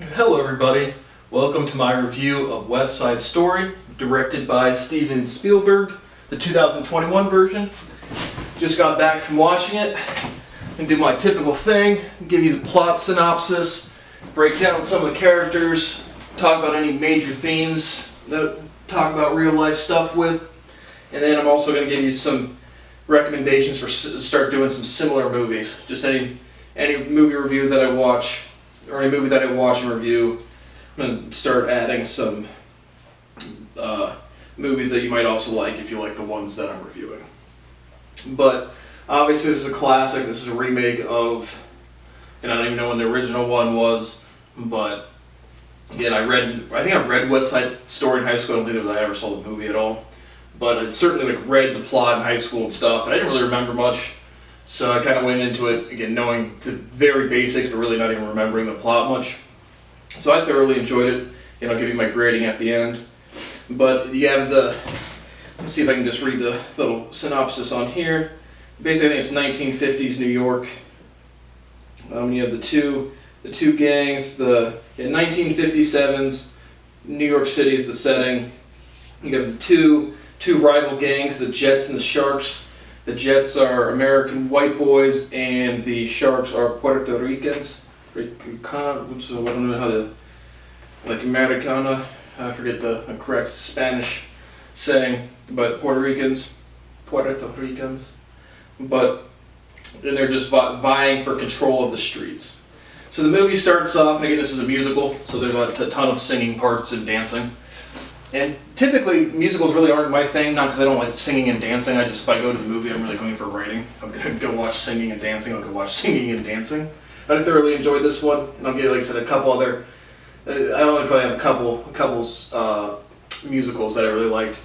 Hello everybody, welcome to my review of West Side Story, directed by Steven Spielberg, the 2021 version. Just got back from watching it, and do my typical thing, give you the plot synopsis, break down some of the characters, talk about any major themes that talk about real life stuff with, and then I'm also going to give you some recommendations for start doing some similar movies. Just any movie review that I watch, or any movie that I watch and review, I'm going to start adding some movies that you might also like if you like the ones that I'm reviewing. But obviously this is a classic, this is a remake of, and I don't even know when the original one was, but again, I think I read West Side Story in high school. I don't think I ever saw the movie at all. But I certainly read the plot in high school and stuff, but I didn't really remember much. So I kind of went into it, again, knowing the very basics, but really not even remembering the plot much. So I thoroughly enjoyed it, and I'll give you my grading at the end. But you have let's see if I can just read the little synopsis on here. Basically, I think it's 1950s New York. You have the two gangs, in 1957's New York City is the setting. You have the two rival gangs, the Jets and the Sharks. The Jets are American white boys, and the Sharks are Puerto Ricans. I don't know how to, like Americana, I forget the correct Spanish saying, but Puerto Ricans. But, and they're just vying for control of the streets. So the movie starts off, and again, this is a musical, so there's a ton of singing parts and dancing. And typically, musicals really aren't my thing, not because I don't like singing and dancing. If I go to the movie, I'm really going for writing. If I'm going to go watch singing and dancing, I'll go watch singing and dancing. But I thoroughly enjoyed this one, and I'll get, like I said, a couple other. I only probably have a couple musicals that I really liked.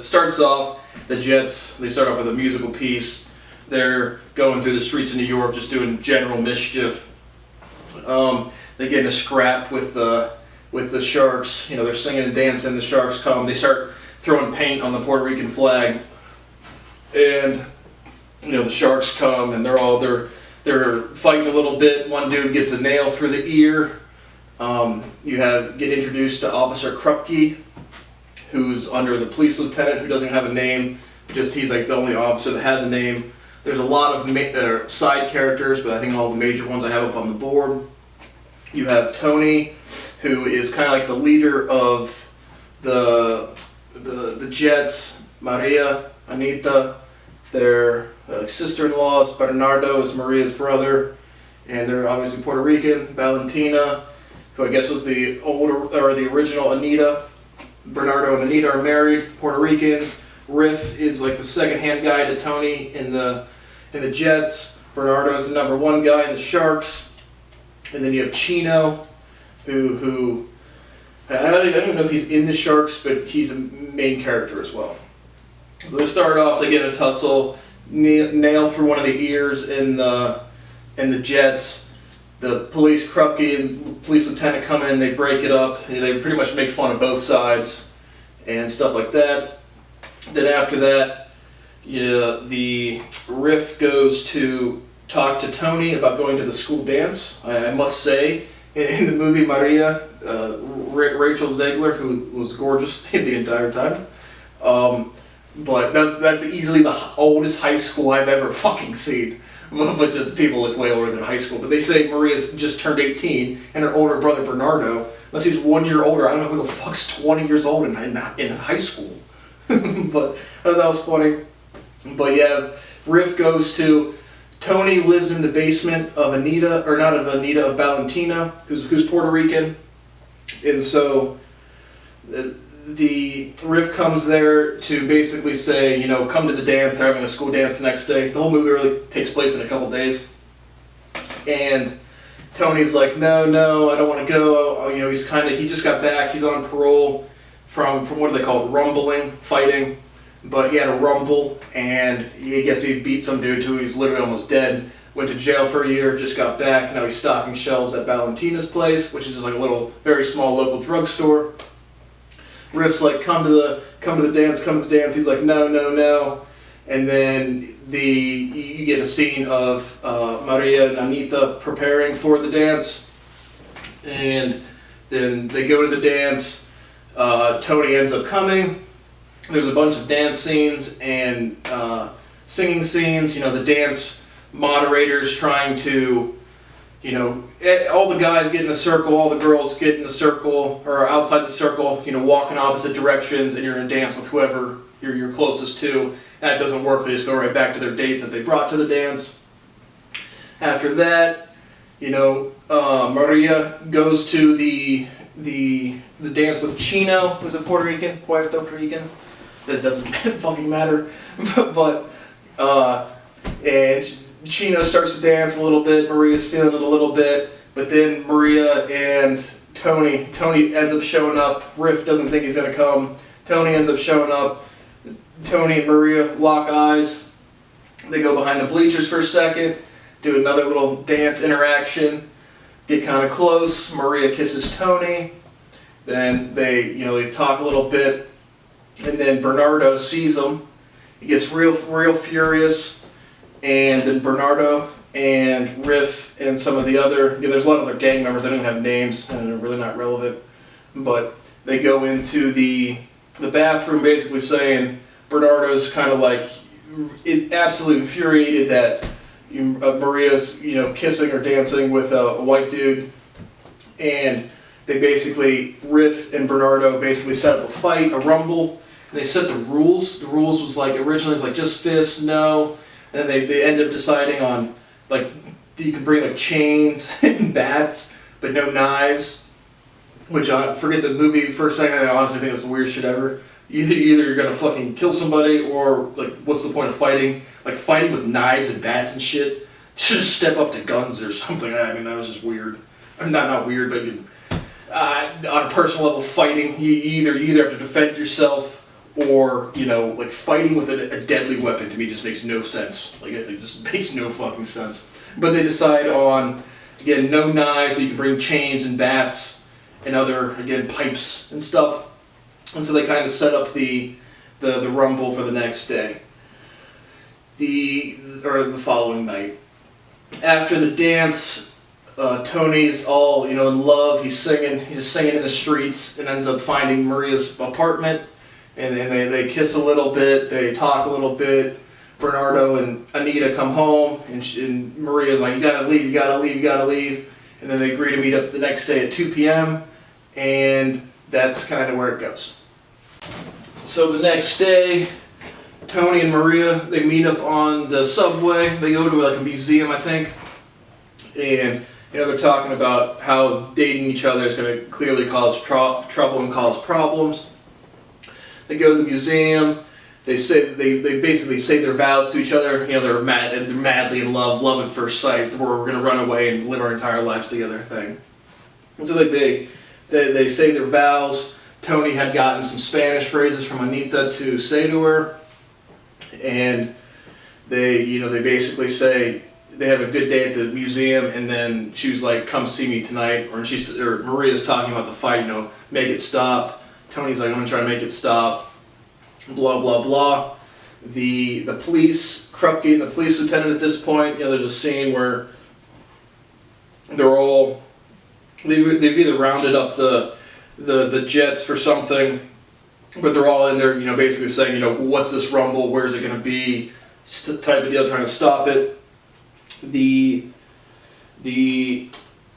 Starts off, the Jets, they start off with a musical piece. They're going through the streets of New York, just doing general mischief. They get in a scrap with the Sharks. They're singing and dancing. The Sharks come. They start throwing paint on the Puerto Rican flag, and the Sharks come, and they're fighting a little bit. One dude gets a nail through the ear. You get introduced to Officer Krupke, who's under the police lieutenant, who doesn't have a name. He's like the only officer that has a name. There's a lot of side characters, but I think all the major ones I have up on the board. You have Tony, who is kind of like the leader of the Jets. Maria, Anita, their sister-in-laws. Bernardo is Maria's brother, and they're obviously Puerto Rican. Valentina, who I guess was the original Anita. Bernardo and Anita are married, Puerto Ricans. Riff is like the second-hand guy to Tony in the Jets. Bernardo is the number one guy in the Sharks. And then you have Chino, who I don't even know if he's in the Sharks, but he's a main character as well. So they start off, they get a tussle, nail through one of the ears in the Jets. The police, Krupke and police lieutenant come in, they break it up, and they pretty much make fun of both sides and stuff like that. Then after that, the Riff goes to talk to Tony about going to the school dance. I must say, in the movie Maria, Rachel Zegler, who was gorgeous the entire time. But that's easily the oldest high school I've ever fucking seen. But just people look way older than high school. But they say Maria's just turned 18, and her older brother Bernardo, unless he's 1 year older, I don't know who the fuck's 20 years old in high school. But that was funny. But yeah, Riff goes to. Tony lives in the basement of of Valentina, who's Puerto Rican, and so the Riff comes there to basically say, come to the dance. They're having a school dance the next day. The whole movie really takes place in a couple days, and Tony's like, no, I don't want to go. He just got back. He's on parole from what do they call it, fighting. But he had a rumble, and I guess he beat some dude too. He's literally almost dead. Went to jail for a year, just got back. Now he's stocking shelves at Valentina's place, which is just like a little, very small local drugstore. Riff's like, come to the dance. He's like, no. And then you get a scene of Maria and Anita preparing for the dance. And then they go to the dance. Tony ends up coming. There's a bunch of dance scenes and singing scenes. You know, the dance moderators trying to, you know, all the guys get in a circle, all the girls get in the circle, or outside the circle, you know, walk in opposite directions, and you're going to dance with whoever you're closest to. That doesn't work. They just go right back to their dates that they brought to the dance. After that, you know, Maria goes to the dance with Chino, who's a Puerto Rican. That doesn't fucking matter. But and Chino starts to dance a little bit. Maria's feeling it a little bit, but then Maria and Tony ends up showing up. Riff doesn't think he's gonna come. Tony ends up showing up. Tony and Maria lock eyes. They go behind the bleachers for a second, do another little dance interaction, get kind of close. Maria kisses Tony. Then they talk a little bit, and then Bernardo sees them. He gets real furious, and then Bernardo and Riff and some of the other, there's a lot of other gang members. I don't have names, and they're really not relevant, but they go into the bathroom, basically saying Bernardo's kind of like absolutely infuriated that Maria's kissing or dancing with a white dude, and they basically, Riff and Bernardo basically set up a fight, a rumble, and they set the rules. The rules was like, originally it was like just fists, no, and then they ended up deciding on like you can bring like chains and bats, but no knives. Which forget the movie for a second. I honestly think that's the weirdest shit ever. Either you're gonna fucking kill somebody, or like what's the point of fighting? Like fighting with knives and bats and shit. Just step up to guns or something. I mean, that was just weird. Not weird, but on a personal level, fighting, you either have to defend yourself, or like fighting with a deadly weapon to me just makes no sense. Like it just makes no fucking sense. But they decide on, again, no knives, but you can bring chains and bats and other, again, pipes and stuff. And so they kind of set up the rumble for the next day, or the following night. After the dance, Tony's all in love. He's just singing in the streets, and ends up finding Maria's apartment, and then they kiss a little bit, they talk a little bit. Bernardo and Anita come home, and Maria's like, you gotta leave, and then they agree to meet up the next day at 2 p.m. and that's kind of where it goes. So the next day, Tony and Maria, they meet up on the subway. They go to like a museum, I think, and they're talking about how dating each other is going to clearly cause trouble and cause problems. They go to the museum. They basically say their vows to each other. They're madly in love at first sight. We're going to run away and live our entire lives together thing. And so they say their vows. Tony had gotten some Spanish phrases from Anita to say to her, and they basically say they have a good day at the museum, and then she was like, "Come see me tonight," or Maria's talking about the fight, make it stop. Tony's like, "I'm gonna try to make it stop." Blah blah blah. The police, Krupke and the police lieutenant at this point, there's a scene where they've either rounded up the Jets for something, but they're all in there, basically saying, what's this rumble? Where's it going to be? Type of deal, trying to stop it. The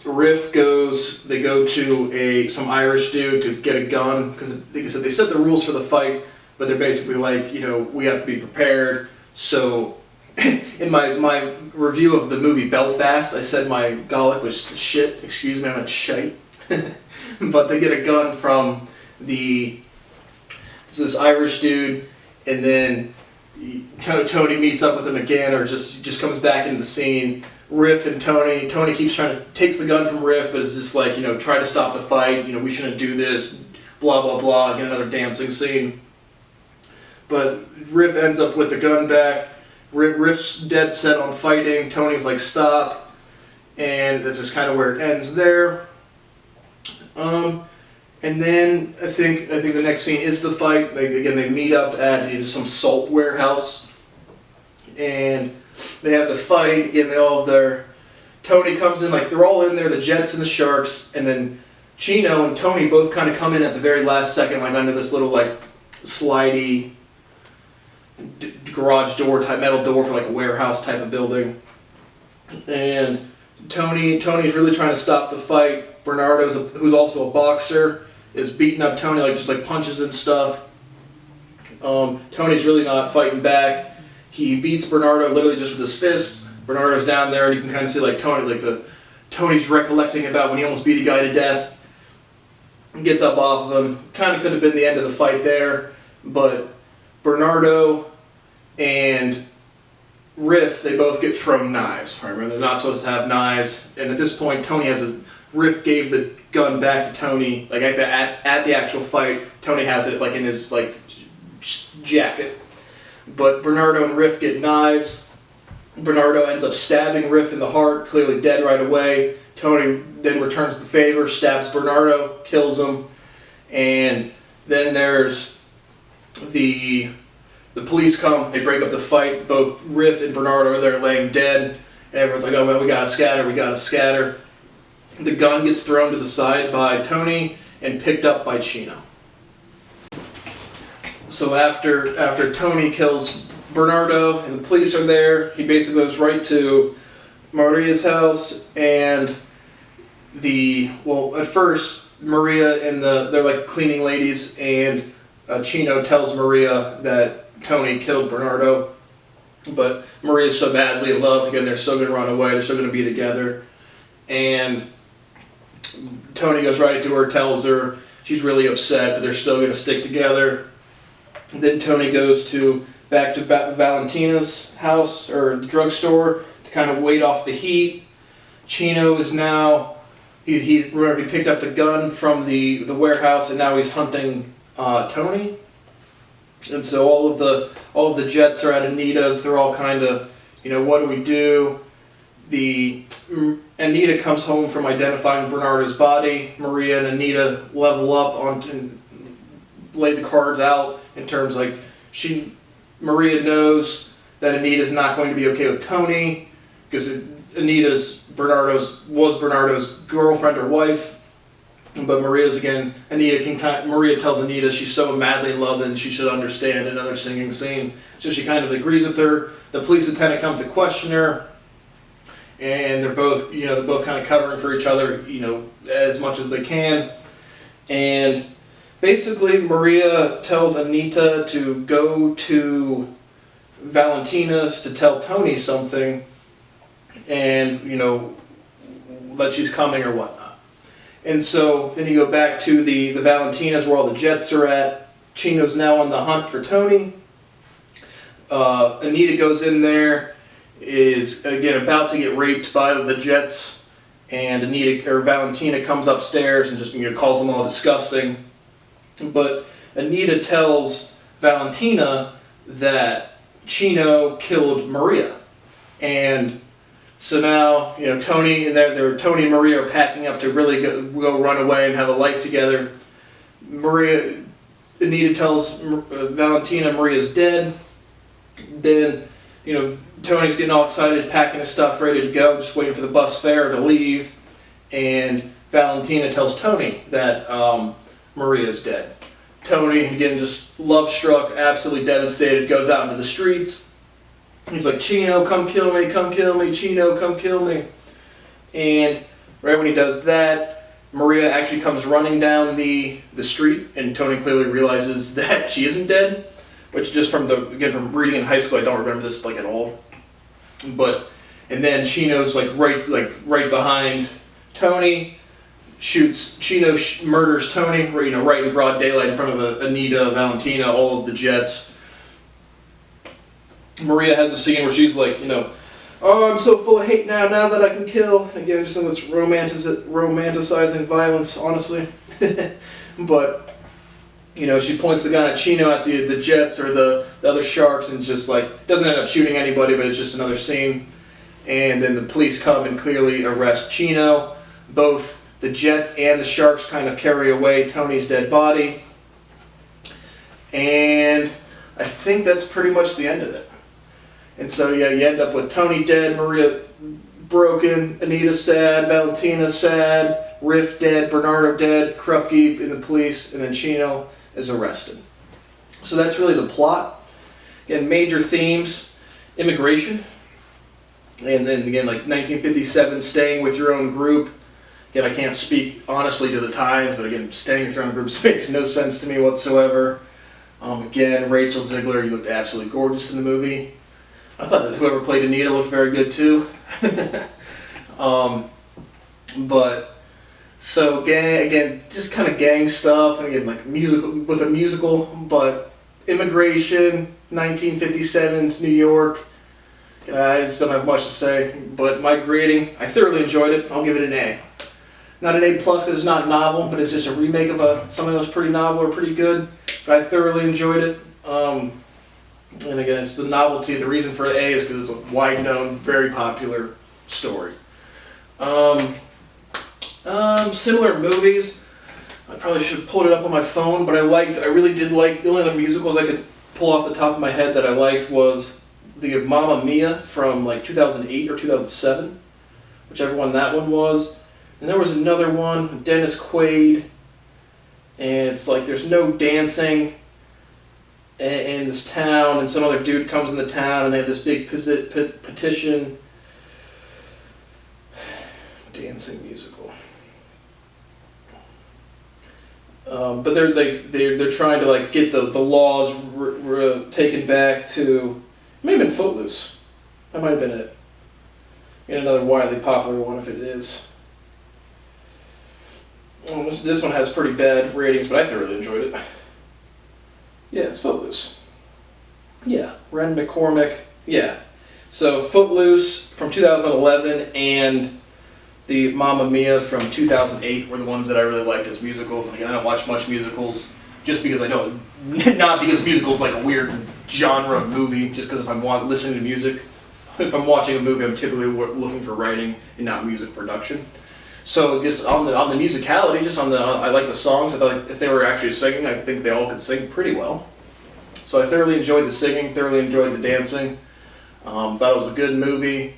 Riff goes. They go to some Irish dude to get a gun because, like I said, they set the rules for the fight, but they're basically like, we have to be prepared. So, in my review of the movie Belfast, I said my Gaelic was shit. Excuse me, I'm not shite. But they get a gun from this Irish dude, and then Tony meets up with him again, or just comes back into the scene. Riff and Tony keeps takes the gun from Riff, but it's just like, try to stop the fight, we shouldn't do this, blah blah blah, get another dancing scene. But Riff ends up with the gun back. Riff's dead set on fighting. Tony's like, stop, and that's just kind of where it ends there. And then I think the next scene is the fight. They meet up at some salt warehouse, and they have the fight. Again, they all have Tony comes in, like they're all in there, the Jets and the Sharks, and then Chino and Tony both kind of come in at the very last second, like under this little like slidey garage door type, metal door for like a warehouse type of building. And Tony's really trying to stop the fight. Bernardo's who's also a boxer, is beating up Tony, like just like punches and stuff. Tony's really not fighting back. He beats Bernardo literally just with his fists. Bernardo's down there, and you can kind of see like Tony's recollecting about when he almost beat a guy to death. He gets up off of him. Kind of could have been the end of the fight there, but Bernardo and Riff, they both get thrown knives. Right? They're not supposed to have knives, and at this point, Riff gave the gun back to Tony. Like at the actual fight, Tony has it like in his like jacket. But Bernardo and Riff get knives. Bernardo ends up stabbing Riff in the heart, clearly dead right away. Tony then returns the favor, stabs Bernardo, kills him, and then there's the police come, they break up the fight. Both Riff and Bernardo are there laying dead, and everyone's like, oh well, we gotta scatter. The gun gets thrown to the side by Tony and picked up by Chino. So after Tony kills Bernardo and the police are there, he basically goes right to Maria's house, and at first Maria and they're like cleaning ladies, and Chino tells Maria that Tony killed Bernardo, but Maria's so madly in love, again they're still going to run away, they're still going to be together, and Tony goes right to her, tells her she's really upset, but they're still going to stick together. And then Tony goes back to Valentina's house, or the drugstore, to kind of wait off the heat. Chino is now, he picked up the gun from the warehouse, and now he's hunting Tony. And so all of the Jets are at Anita's. They're all kind of, what do we do? Anita comes home from identifying Bernardo's body. Maria and Anita level up and lay the cards out in terms like Maria knows that Anita's not going to be okay with Tony because Anita's Bernardo's girlfriend or wife. But Maria tells Anita she's so madly in love and she should understand another singing scene. So she kind of agrees with her. The police lieutenant comes to question her, and they're both kind of covering for each other, as much as they can. And basically Maria tells Anita to go to Valentina's to tell Tony something, and that she's coming or whatnot. And so then you go back to the Valentina's where all the Jets are at. Chino's now on the hunt for Tony. Anita goes in there, is again about to get raped by the Jets, and Valentina comes upstairs and just calls them all disgusting. But Anita tells Valentina that Chino killed Maria, and so now Tony and Tony and Maria are packing up to really go run away and have a life together. Anita tells Valentina Maria's dead. Then Tony's getting all excited, packing his stuff, ready to go, just waiting for the bus fare to leave. And Valentina tells Tony that Maria's dead. Tony, again, just love-struck, absolutely devastated, goes out into the streets. He's like, Chino, come kill me, Chino, come kill me. And right when he does that, Maria actually comes running down the street, and Tony clearly realizes that she isn't dead, which just from reading in high school, I don't remember this at all. And then Chino's right behind Tony, Chino murders Tony, right in broad daylight in front of Anita, Valentina, all of the Jets. Maria has a scene where she's like, oh, I'm so full of hate now that I can kill. Again, just this romanticizing violence, honestly. But, she points the gun at Chino at the Jets or the other Sharks, and just doesn't end up shooting anybody, but it's just another scene. And then the police come and clearly arrest Chino. Both the Jets and the Sharks kind of carry away Tony's dead body. And I think that's pretty much the end of it. And so, you end up with Tony dead, Maria broken, Anita sad, Valentina sad, Riff dead, Bernardo dead, Krupke in the police, and then Chino is arrested. So that's really the plot. Again, major themes, immigration, and then again, like 1957, staying with your own group. Again, I can't speak honestly to the times, but again, staying with your own group makes no sense to me whatsoever. Again, Rachel Ziegler, you looked absolutely gorgeous in the movie. I thought that whoever played Anita looked very good too. But so again, just kind of gang stuff, and again, like musical, but immigration, 1957's New York. I just don't have much to say, but my grading, I thoroughly enjoyed it. I'll give it an A. Not an A+ because it's not novel, but it's just a remake of something that was pretty novel or pretty good. But I thoroughly enjoyed it. And again, it's the novelty. The reason for an A is because it's a wide-known, very popular story. Similar movies. I probably should have pulled it up on my phone, but I really did like, the only other musicals I could pull off the top of my head that I liked was the Mamma Mia from like 2008 or 2007, whichever one that one was. And there was another one, Dennis Quaid, and it's like there's no dancing in this town, and some other dude comes in the town, and they have this big petition. Dancing musical. But they're trying to like get the laws taken back to. It may have been Footloose. That might have been it. And another widely popular one if it is. This one has pretty bad ratings, but I thoroughly enjoyed it. Yeah, it's Footloose. Yeah, Ren McCormick. Yeah. So Footloose from 2011 and the Mamma Mia from 2008 were the ones that I really liked as musicals. And again, I don't watch much musicals just because I don't. Not because musicals like a weird genre of movie. Just because if I'm listening to music, if I'm watching a movie, I'm typically looking for writing and not music production. So just on the musicality, I like the songs. I thought if they were actually singing, I think they all could sing pretty well. So I thoroughly enjoyed the singing, thoroughly enjoyed the dancing. Thought it was a good movie,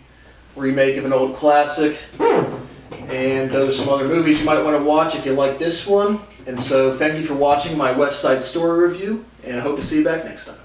remake of an old classic. And those are some other movies you might want to watch if you like this one. And so thank you for watching my West Side Story review, and I hope to see you back next time.